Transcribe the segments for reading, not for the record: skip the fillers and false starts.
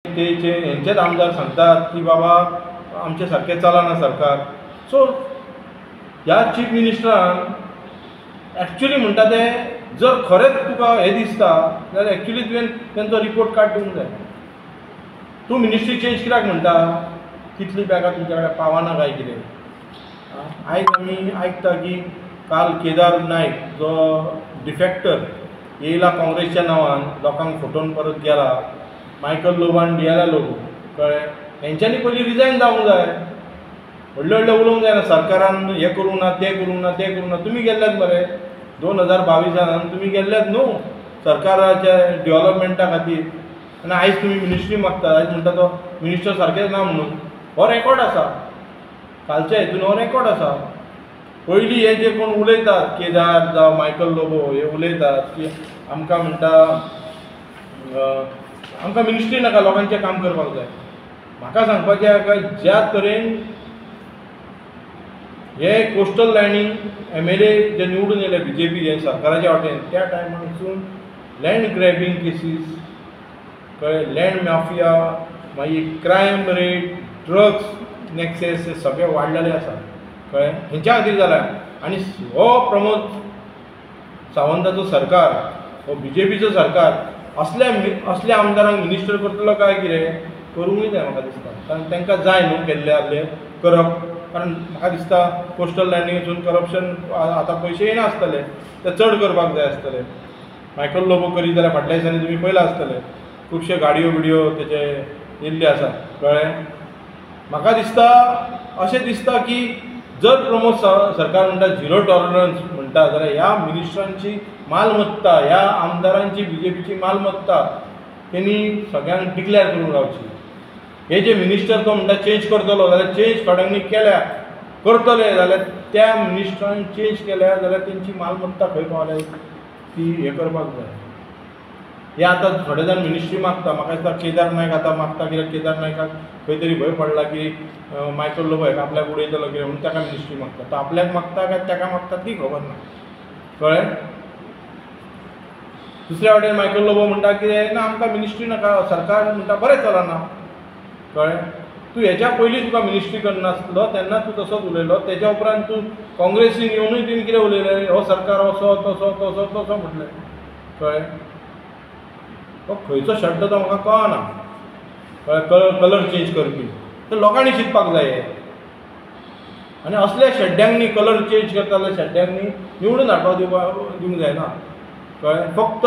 तेचे हेंचेच आमदार सांगतात की बाबा आमचे सारकें चलना सरकार. सो ह्या चीफ मिनिस्टरान एक्चुअली म्हणटा ते जर खरेंच तुका हे दिसता जाल्यार एक्चुअली तुवें तेंचो रिपोर्ट कार्ड दिवंक जाय. तूं मिनिस्ट्री चेंज कित्याक म्हणटा? कितली बॅगां तुमच्या कडेन पावना काय कितें? आयज आमी आयकता की काल केदार नायक जो डिफेक्टर येयला काँग्रेसच्या नांवान लोकांक फटोवन परत गेला. मायकल लोबो आनी डियाला लोबो कळ्ळें. हेंच्यांनी पयलीं रिजायन जावंक जाय. व्हडलें व्हडलें उलोवंक जायना सरकारान हें करूं ना तें करूं ना तें करूं ना. तुमी गेल्ल्यात मरे 2022 तुमी गेल्ल्यात न्हू सरकाराच्या डेव्हलपमेंटा खातीर आनी आयज तुमी मिनिस्ट्री मागता. आयज म्हणटा तो मिनिस्टर सारकेंच ना म्हणून. हो रेकॉर्ड आसा, कालच्या हितून हो रेकॉर्ड आसा. पयलीं हे जे कोण उलयतात केदार जावं मायकल लोबो हे उलयतात की आमकां म्हणटा आमकां मिनिस्ट्री नाका लोकांचें काम करपाक जाय. म्हाका सांगपाचें आसा ज्या तरेन हे कोस्टल लँडींग MLA जे निवडून येयले BJP हे सरकाराच्या वाटेन त्या टायमारसून लँड ग्रॅबिंग केसीस कळ्ळें, लँड माफिया, मागीर क्रायम रेट, ड्रग्स नेक्सेस हे सगळे वाडलेले आसा कळ्ळें. हेंच्या खातीर जाला आनी हो प्रमोद सावंताचो सरकार हो BJPचो सरकार असल्या आमदारांक मिनिस्टर करतलो काय कितें करूंकय जाय म्हाका दिसता. कारण तांकां जाय न्हू केल्ले आसले करप. कारण म्हाका दिसता कोस्टल लँडिंगेसून करप्शन आतां पयशे येना आसतले ते चड करपाक जाय आसतले. मायकल लोबो करीत जाल्यार फाटल्या दिसांनी तुमी पयलां आसतले खुबशे गाडयो बिडयो तेचे येयल्ले आसा कळ्ळें. म्हाका दिसता अशें दिसता की जर प्रमोद सरकार म्हणटा झिरो टॉलरन्स म्हणटा जाल्यार ह्या मिनिस्टरांची मालमत्ता ह्या आमदारांची BJPची मालमत्ता तेणी सगळ्यांक डिक्लेअर करून रावची. हे जे मिनिस्टर तो म्हणटा चेंज करतलो जाल्यार चेंज थोड्यांनी केल्या करतले जाल्यार त्या मिनिस्टरान चेंज केल्या जाल्यार तेंची मालमत्ता खंय पावल्या ती हे करपाक जाय. हे आतां थोडे जाण मिनिस्ट्री मागता. म्हाका दिसता केदार नायक आतां मागता कित्याक केदार नायकाक खंय तरी भंय पडला की मायकल लोबो हेका आपल्याक उडयतलो कितें म्हणून ताका मिनिस्ट्री मागता. तो आपल्याक मागता काय ताका मागता ती खबर ना कळ्ळें. दुसऱ्या वाटेन मायकल लोबो म्हणटा कितें ना आमकां मिनिस्ट्री नाका सरकार म्हणटा बरें चलना कळ्ळें. तूं हेच्या पयलीं तुका मिनिस्ट्री करनासलो तेन्ना तूं तसोच उलयलो. तेच्या उपरांत तूं काँग्रेसीन येवनूय तुवें कितें उलयलें हो सरकार असो तसो तसो तसो म्हटलें कळ्ळें. तो खंयचो शब्द तो म्हाका कळना कळ्ळें. कलर चेंज करपी तर लोकांनी चिंतपाक जाय हे. आनी असल्या शेड्ड्यांनी कलर चेंज करता जाल्यार शेड्ड्यांनी निवडून हाडपाक दिवंक जायना कळ्ळें. फक्त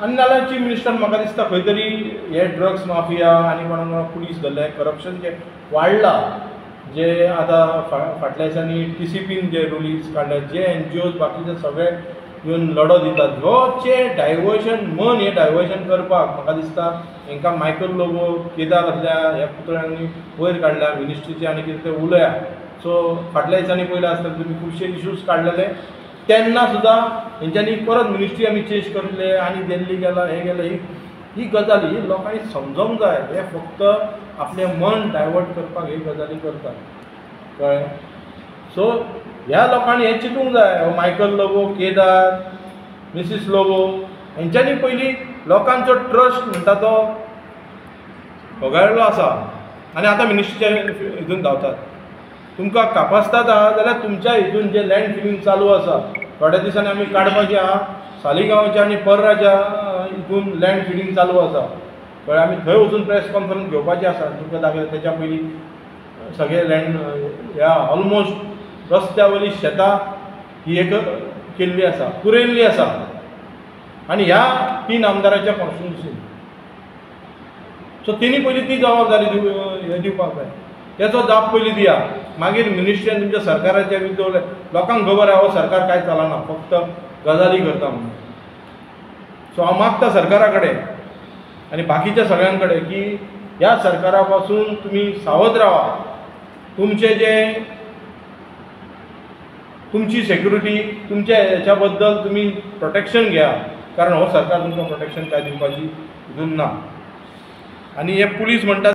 आनी नाल्यार चीफ मिनिस्टर म्हाका दिसता खंय तरी हे ड्रग्स माफिया आनी कोणाक पुलीस धरले करप्शन जे वाडलां जे आतां फाटल्या दिसांनी TCPन जे रुलीज काडले जे NGOs बाकीचे सगळे येवन लढो दितात ह्योचे डायवर्शन मन हे डायवर्शन करपाक म्हाका दिसता हांकां मायकल लोबो केदार असल्या ह्या पुतळ्यांनी वयर काडल्या मिनिस्ट्रीचे आनी कितें ते उलया. सो फाटल्या दिसांनी पयलें आसतना तुमी खुबशे इश्यूज काडलेले तेन्ना सुद्दां हेंच्यांनी परत मिनिस्ट्री आमी चेंज करतले आनी दिल्ली गेला हे गेले ही गजाली ही लोकांनी समजोंक जाय. हे फक्त आपलें मन डायवर्ट करपाक ही गजाली करतात कळ्ळें. सो ह्या लोकांनी हें चिंतूंक जाय. हो मायकल लोबो केदार मिसीस लोबो हेंच्यांनी पयलीं लोकांचो ट्रस्ट म्हणटा तो वगळिल्लो आसा आनी आतां मिनिस्ट्रीच्या हितून धांवतात. तुमकां कापासतात आहा जाल्यार तुमच्या हितून जे लँड फिलिंग चालू आसा थोड्या दिसांनी आमी काडपाचें आहा. सालिगांवच्या आनी पर्राच्या हितून लँड फिलिंग चालू आसा कळ्ळें. आमी थंय वचून प्रेस कॉन्फरन्स घेवपाची आसा. तुमकां दाखयता तेच्या पयलीं सगळे लँड ह्या ऑलमोस्ट रस्त्या वयली शेतां ही एक केल्ली आसा पुरयल्ली आसा आनी ह्या 3 आमदाराच्या कॉन्स्टिट्युन्सीन. सो तेणी पयलीं ती जबाबदारी हे दिवपाक जाय. तेचो जाप पयलीं दिया. मागीर मिनिस्ट्रीन तुमच्या सरकाराच्या विरोध लोकांक खबर आहा हो सरकार कांय चलना फक्त गजाली करता म्हणून. सो हांव मागता सरकारा कडेन आनी बाकीच्या सगळ्यां कडेन की ह्या सरकारा पासून तुमी सावध रावा. तुमचे जे तुमची सेक्युरिटी तुमच्या हेच्या बद्दल तुमी प्रोटेक्शन घेया कारण हो सरकार तुमकां प्रोटेक्शन कांय दिवपाची हितून ना. आनी हे पुलीस म्हणटा